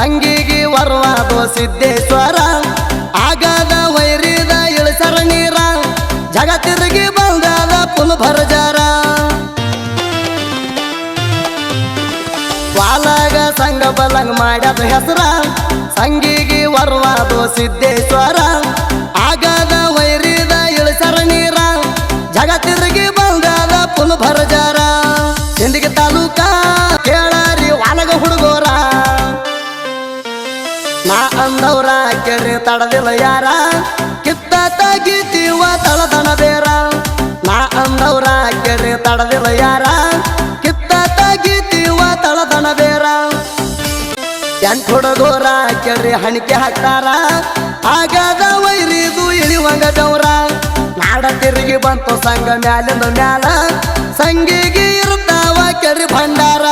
ಸಂಗಿಗೆ ವರವಾದೋ ಸಿದ್ದೇಶ್ವರ ಆಗದ ವೈರಿದ ಇಳಿಸರ ನೀರ ಜಗ ತಿರುಗಿ ಬಂದದ ಪುಲ್ ಭರ್ಜಾರ ವಾಲಾಗ ಸಂಗ ಬಲಂಗ್ ಮಾಡ್ಯದ ಹೆಸರ ಸಂಗಿಗೆ ವರವಾದೋ ಸಿದ್ದೇಶ್ವರ ಆಗದ ವೈರಿದ ಇಳಿಸರ ನೀರ ಜಗ ತಿರುಗಿ ಬಂದದ ಪುಲ್ ಭರ್ಜಾರ ಸಿಂದಗಿ ತಾಲೂಕ ಕೇಳರಿ ವಾಲಗ ಹುಡುಗೋರ ನಾ ಅಂದವ್ರ ಕೆರೆ ತಡದಿಲ್ಲ ಯಾರ ಕಿತ್ತ ತಗಿತೀವ ತಳದನ ಬೇರ ನಾ ಅಂದವ್ರ ಕೆರೆ ತಡದಿಲ್ಲ ಯಾರ ಕಿತ್ತ ತಗಿತೀವ ತಳದನ ಬೇರ ಎಂಟು ಹುಡುಗೋರ ಕೆರೆ ಹಣಿಕೆ ಹಾಕ್ತಾರ ಆಗದ ವೈರಿದು ಇಳಿವಂಗ ಬೆವ್ರ ನಾಡ ತಿರುಗಿ ಬಂತು ಸಂಘ ಮ್ಯಾಲಿಂದ ಮ್ಯಾಲ ಸಂಗಿಗೆ ಇರ್ತಾವ ಕೆರೆ ಭಂಡಾರ